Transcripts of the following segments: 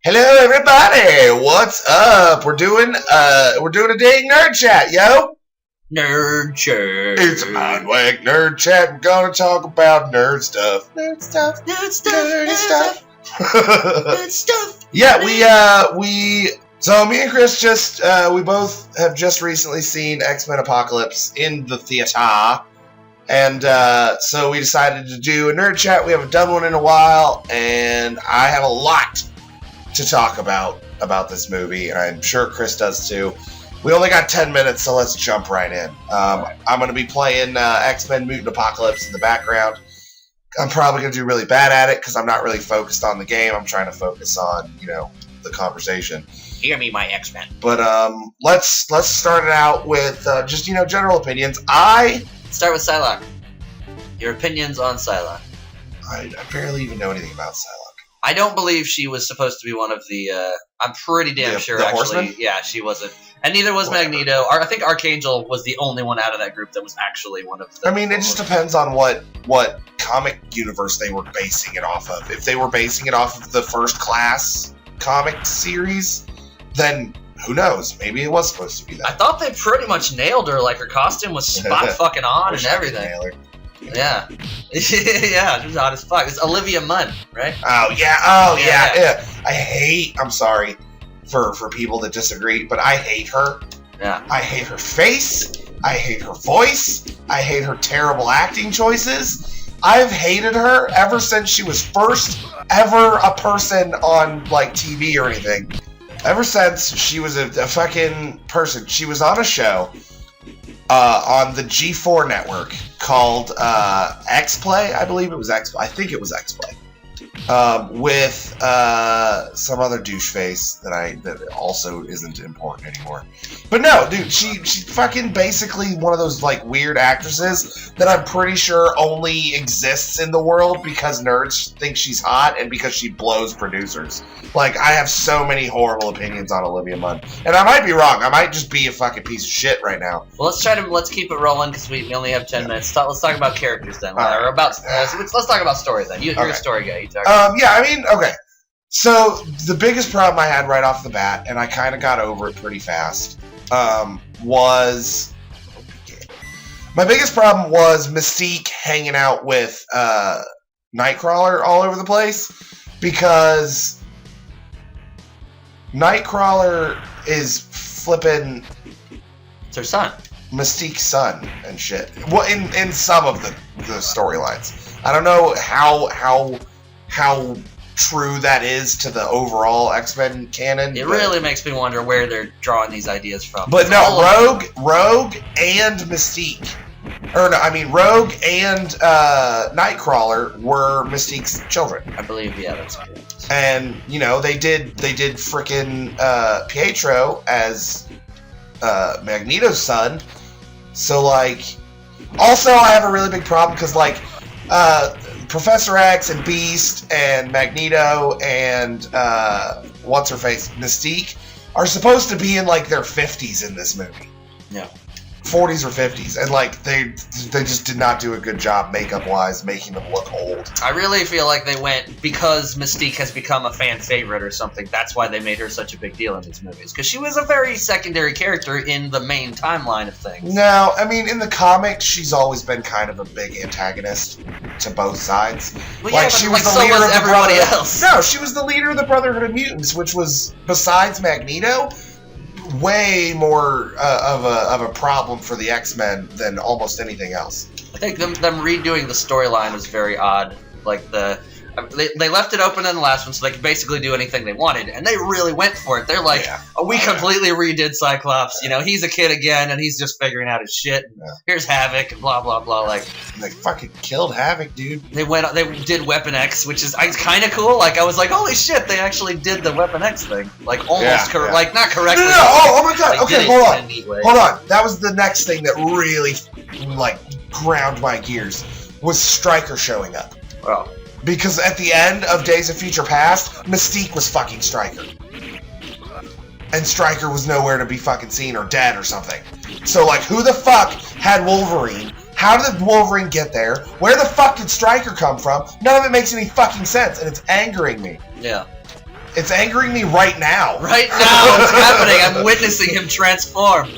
Hello, everybody. What's up? We're doing a dang nerd chat, yo. Nerd chat. It's a Mind Wack nerd chat. We're gonna talk about nerd stuff. Nerd stuff. Nerd stuff. Nerdy stuff. Nerd stuff. Yeah, So me and Chris we both have just recently seen X-Men Apocolypse in the theater. And so we decided to do a nerd chat. We haven't done one in a while, and I have a lot to talk about this movie, and I'm sure Chris does too. We only got 10 minutes, so let's jump right in. I'm going to be playing X-Men Mutant Apocalypse in the background. I'm probably going to do really bad at it because I'm not really focused on the game. I'm trying to focus on, the conversation. Hear me, my X-Men. But let's start it out with just general opinions. Start with Psylocke. Your opinions on Psylocke. I barely even know anything about Psylocke. I don't believe she was supposed to be one of the. I'm pretty damn sure, the actually. Horsemen? Yeah, she wasn't. And neither was Magneto. I think Archangel was the only one out of that group that was actually one of the. I mean, it just depends on what comic universe they were basing it off of. If they were basing it off of the First Class comic series, then who knows? Maybe it was supposed to be that. I thought they pretty much nailed her. Like, her costume was spot fucking on and everything. Yeah. Yeah, she was hot as fuck. It's Olivia Munn, right? Yeah. I'm sorry for people that disagree, but I hate her. Yeah. I hate her face. I hate her voice. I hate her terrible acting choices. I've hated her ever since she was first ever a person on, TV or anything. Ever since she was a fucking person. She was on a show on the G4 network called X-Play. I believe it was X-Play. I think it was X-Play. With some other douche face that also isn't important anymore. But no, dude, she's fucking basically one of those weird actresses that I'm pretty sure only exists in the world because nerds think she's hot and because she blows producers. I have so many horrible opinions on Olivia Munn, and I might be wrong. I might just be a fucking piece of shit right now. Well, let's keep it rolling because we only have 10 minutes. Let's talk about characters then, right. or about let's talk about story then. You're a story guy. You talk. Okay. So the biggest problem I had right off the bat, and I kind of got over it pretty fast, was my biggest problem was Mystique hanging out with Nightcrawler all over the place, because Nightcrawler is flipping. It's her son. Mystique's son and shit. Well, in some of the storylines, I don't know how true that is to the overall X-Men canon. It really makes me wonder where they're drawing these ideas from. But no, Rogue and Mystique, Rogue and Nightcrawler were Mystique's children. I believe, yeah, that's true. And they did frickin' Pietro as Magneto's son. So also I have a really big problem because Professor X and Beast and Magneto and what's-her-face, Mystique, are supposed to be in their 50s in this movie. Yeah. 40s or 50s, and they just did not do a good job makeup-wise making them look old. I really feel like they went, because Mystique has become a fan favorite or something, that's why they made her such a big deal in these movies, because she was a very secondary character in the main timeline of things. No, in the comics, she's always been kind of a big antagonist to both sides. Well, yeah, she was the leader of everybody else. No, she was the leader of the Brotherhood of Mutants, which was, besides Magneto, way more of a problem for the X-Men than almost anything else. I think them redoing the storyline was very odd. They left it open in the last one, so they could basically do anything they wanted, and they really went for it. They're we completely redid Cyclops. He's a kid again, and he's just figuring out his shit. Yeah. Here's Havoc, and blah blah blah. They fucking killed Havoc, dude. They did Weapon X, which is kind of cool. I was like, holy shit, they actually did the Weapon X thing. Almost not correctly. No, oh my god. Okay, hold on. That was the next thing that really ground my gears was Stryker showing up. Wow. Because at the end of Days of Future Past, Mystique was fucking Stryker. And Stryker was nowhere to be fucking seen or dead or something. So, who the fuck had Wolverine? How did Wolverine get there? Where the fuck did Stryker come from? None of it makes any fucking sense, and it's angering me. Yeah. It's angering me right now. Right now, it's happening. I'm witnessing him transform.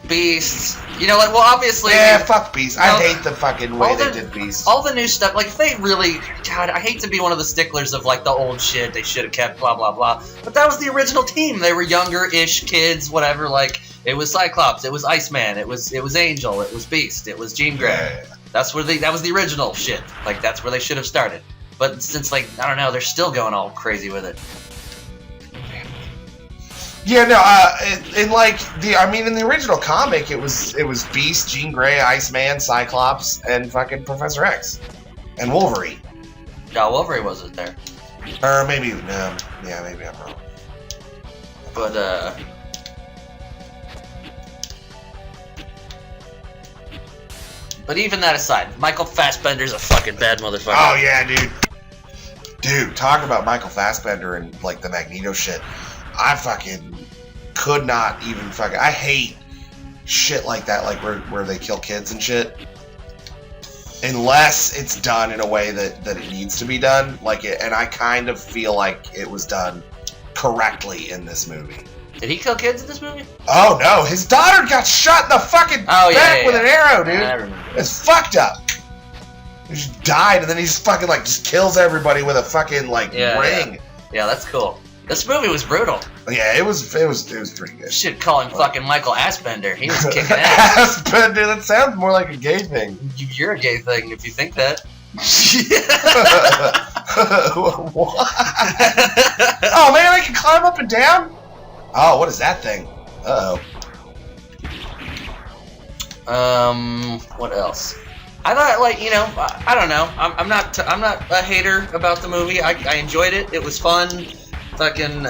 Beast. You know, like, well, obviously... Yeah, fuck Beast. I hate the fucking way they did Beast. All the new stuff, like, if they really... God, I hate to be one of the sticklers of, like, the old shit they should have kept, blah, blah, blah. But that was the original team. They were younger-ish kids, whatever, like... It was Cyclops, it was Iceman, it was Angel, it was Beast, it was Jean Grey. Yeah. That was the original shit. Like, that's where they should have started. But since, like, I don't know, they're still going all crazy with it. Yeah, no, in the original comic, it was Beast, Jean Grey, Iceman, Cyclops, and fucking Professor X. And Wolverine. No, Wolverine wasn't there. Or maybe, no, yeah, maybe I'm wrong. But, But even that aside, Michael Fassbender's a fucking bad motherfucker. Oh, yeah, dude. Dude, talking about Michael Fassbender and, like, the Magneto shit, I fucking could not even fucking... I hate shit like that, like, where they kill kids and shit. Unless it's done in a way that it needs to be done. And I kind of feel like it was done correctly in this movie. Did he kill kids in this movie? Oh, no. His daughter got shot in the fucking back with an arrow, dude. I remember. It's fucked up. He just died, and then he just fucking, like, just kills everybody with a fucking, like, ring. Yeah, that's cool. This movie was brutal. Yeah, it was pretty good. Should call him fucking Michael Assbender. He was kicking ass. Assbender, that sounds more like a gay thing. You're a gay thing if you think that. What? Oh, man, I can climb up and down? Oh, what is that thing? Uh-oh. What else? I thought, like, you know, I don't know. I'm not a hater about the movie. I enjoyed it. It was fun. Fucking,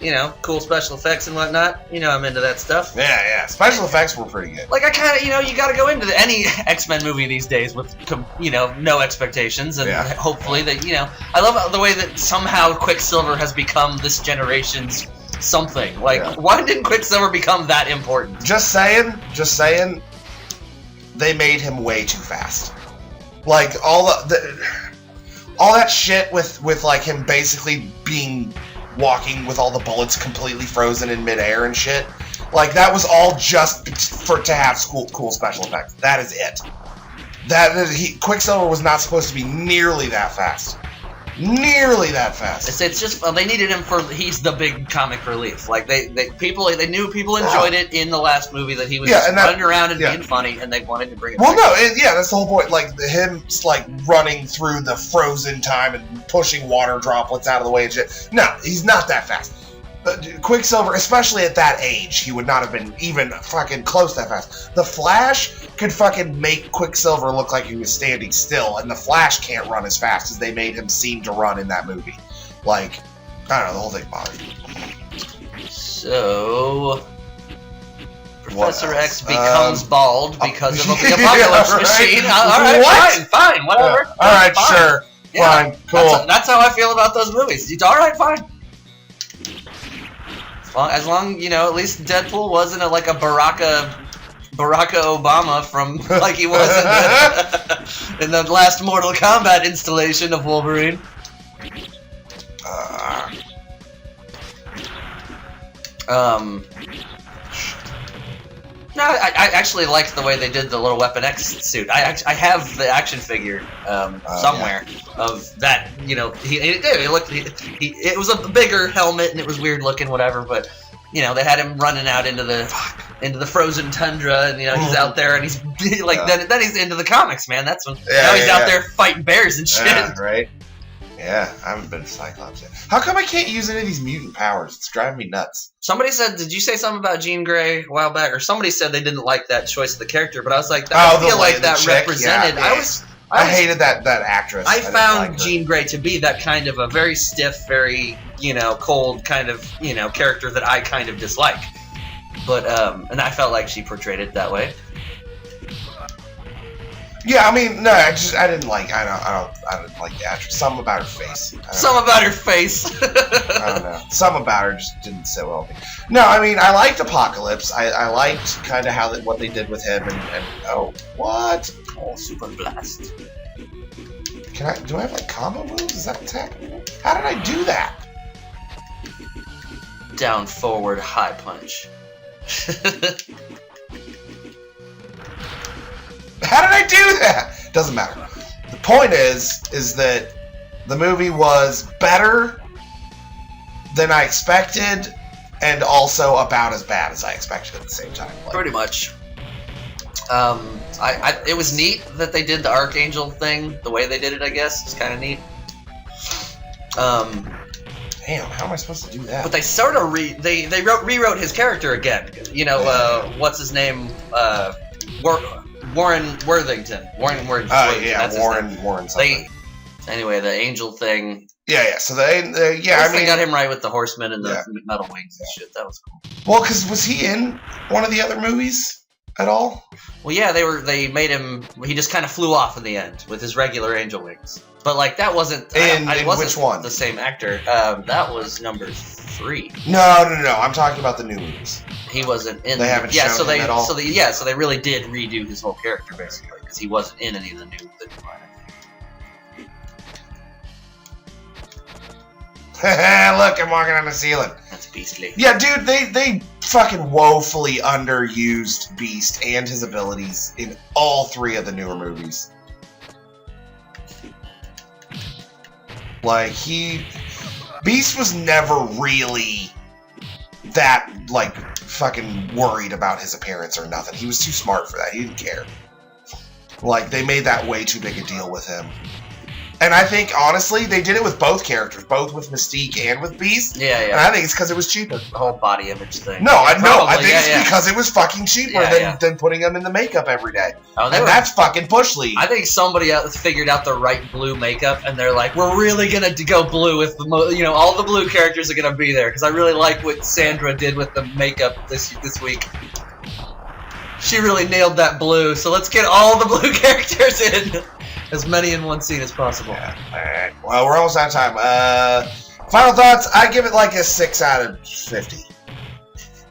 you know, cool special effects and whatnot. You know, I'm into that stuff. Yeah. Special effects were pretty good. Like, I kind of, you know, you got to go into any X-Men movie these days with, you know, no expectations, and hopefully that, you know, I love the way that somehow Quicksilver has become this generation's something. Like, why didn't Quicksilver become that important? Just saying. They made him way too fast. Like, all that shit with like him basically walking with all the bullets completely frozen in midair and shit. Like, that was all just to have cool special effects. That is it. Quicksilver was not supposed to be nearly that fast. Nearly that fast. It's just they needed him for he's the big comic relief. Like they knew people enjoyed it in the last movie that he was running around and being funny, and they wanted to bring it. Well, back. That's the whole point. Like him, like running through the frozen time and pushing water droplets out of the way and shit. No, he's not that fast. Quicksilver, especially at that age, he would not have been even fucking close that fast. The Flash could fucking make Quicksilver look like he was standing still, and the Flash can't run as fast as they made him seem to run in that movie. Like, I don't know, the whole thing bothered me. So, Professor X becomes bald because of the Apocolypse machine. All right, fine, whatever. All right, fine. Sure, fine, cool. That's how I feel about those movies. All right, fine. As long, you know, at least Deadpool wasn't like a Barack Obama from like he was in the last Mortal Kombat installation of Wolverine. No, I actually liked the way they did the little Weapon X suit. I have the action figure somewhere of that. You know, it was a bigger helmet and it was weird looking, whatever. But you know, they had him running out into the frozen tundra, and you know he's out there and he's like then he's into the comics, man. That's when now he's out there fighting bears and shit. Yeah, right. Yeah, I haven't been to Cyclops yet. How come I can't use any of these mutant powers? It's driving me nuts. Somebody said, did you say something about Jean Grey a while back? Or somebody said they didn't like that choice of the character, but I was like, I feel like that represented. Yeah. I hated that actress. I found Jean Grey to be that kind of a very stiff, very, you know, cold kind of, you know, character that I kind of dislike. But, and I felt like she portrayed it that way. Yeah, I mean, no, I didn't like the actress. Something about her face. About her face. I don't know. Something about her just didn't sit well with me. No, I mean, I liked Apocolypse. I liked kind of what they did with him and oh, what? Oh, super blast. Do I have like combo moves? Is that attack? How did I do that? Down, forward, high punch. How did I do that? Doesn't matter. The point is that the movie was better than I expected, and also about as bad as I expected at the same time. Like, pretty much. It was neat that they did the Archangel thing the way they did it. I guess it's kind of neat. Damn, how am I supposed to do that? But they sort of rewrote his character again. You know, what's his name? Warren Worthington. Warren Worthington. Yeah, Warren something. Anyway, the angel thing. Yeah. So they got him right with the horsemen and the metal wings and shit. That was cool. Well, because was he in one of the other movies at all? Well, yeah, they made him. He just kind of flew off in the end with his regular angel wings. But like that wasn't. In wasn't which one? The same actor. That was number 3. No. I'm talking about the new movies. He wasn't in. They haven't shown him at all. So they really did redo his whole character basically because he wasn't in any of the new. Look, I'm walking on the ceiling. That's beastly. Yeah, dude, they fucking woefully underused Beast and his abilities in all 3 of the newer movies. Like, Beast was never really that, like, fucking worried about his appearance or nothing. He was too smart for that. He didn't care. Like, they made that way too big a deal with him. And I think, honestly, they did it with both characters, both with Mystique and with Beast. Yeah. And I think it's because it was cheaper. The whole body image thing. I think it's because it was fucking cheaper than putting them in the makeup every day. That's fucking Bush League. I think somebody else figured out the right blue makeup, and they're like, we're really going to go blue with all the blue characters are going to be there, because I really like what Sandra did with the makeup this week. She really nailed that blue, so let's get all the blue characters in. As many in one scene as possible. Yeah. Alright. Well, we're almost out of time. Final thoughts, I give it like a 6 out of 50.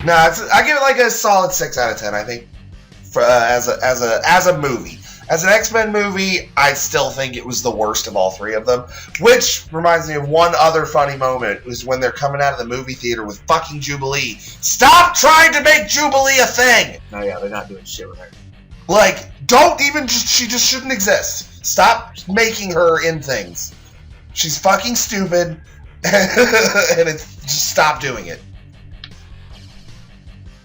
No, I give it like a solid 6 out of 10, I think. For, as a movie. As an X-Men movie, I still think it was the worst of all 3 of them. Which reminds me of one other funny moment, was when they're coming out of the movie theater with fucking Jubilee. Stop trying to make Jubilee a thing! Oh yeah, they're not doing shit with her. Like, she just shouldn't exist. Stop making her in things. She's fucking stupid, and just stop doing it.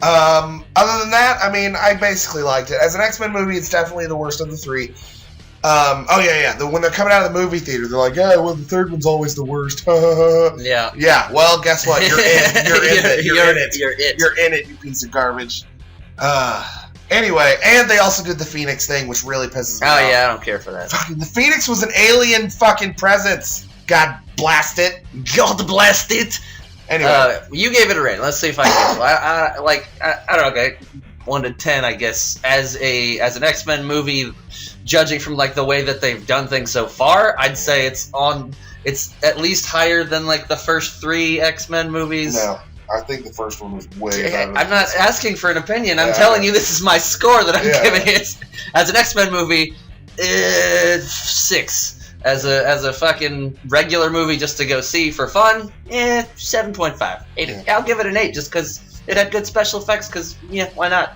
Other than that, I mean, I basically liked it. As an X-Men movie, it's definitely the worst of the 3. When they're coming out of the movie theater, they're like, yeah, well, the 3rd one's always the worst. Yeah. Yeah, well, guess what? You're in. You're in it. You're it. You're in it, you piece of garbage. Anyway, and they also did the Phoenix thing, which really pisses me off. Oh yeah, I don't care for that. Fucking, the Phoenix was an alien fucking presence. God blast it. God blast it. Anyway. You gave it a rating. Let's see if I can. I don't know, okay. 1 to 10, I guess. As an X-Men movie, judging from like the way that they've done things so far, I'd say it's at least higher than like the first 3 X-Men movies. No. I think the first one was way better. I'm not asking for an opinion. I'm telling you this is my score that I'm giving it. As an X-Men movie, 6. As a fucking regular movie just to go see for fun, 7.5. 8. Yeah. I'll give it an 8 just because it had good special effects. Because why not?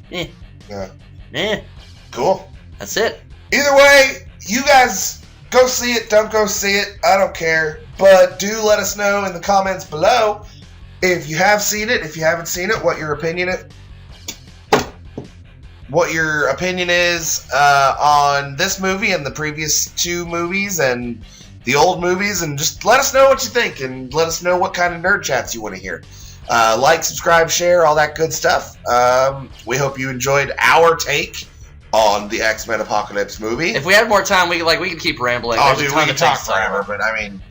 Yeah. Cool. That's it. Either way, you guys go see it. Don't go see it. I don't care. But do let us know in the comments below. If you have seen it, if you haven't seen it, what your opinion is on this movie and the previous 2 movies and the old movies, and just let us know what you think and let us know what kind of nerd chats you want to hear. Like, subscribe, share, all that good stuff. We hope you enjoyed our take on the X-Men Apocalypse movie. If we had more time, we could keep rambling. Oh, dude, we can talk forever, but I mean,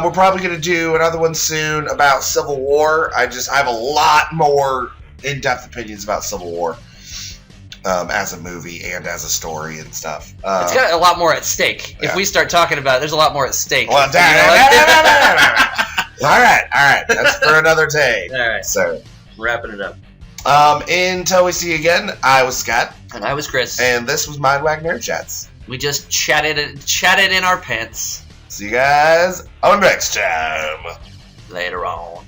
we're probably going to do another one soon about Civil War. I have a lot more in-depth opinions about Civil War as a movie and as a story and stuff. It's got a lot more at stake. If we start talking about it, there's a lot more at stake. Well, all right. That's for another day. All right. So, wrapping it up. Until we see you again, I was Scott. And I was Chris. And this was Mind Wack Nerd Chats. We just chatted in our pants. See you guys on next time. Later on.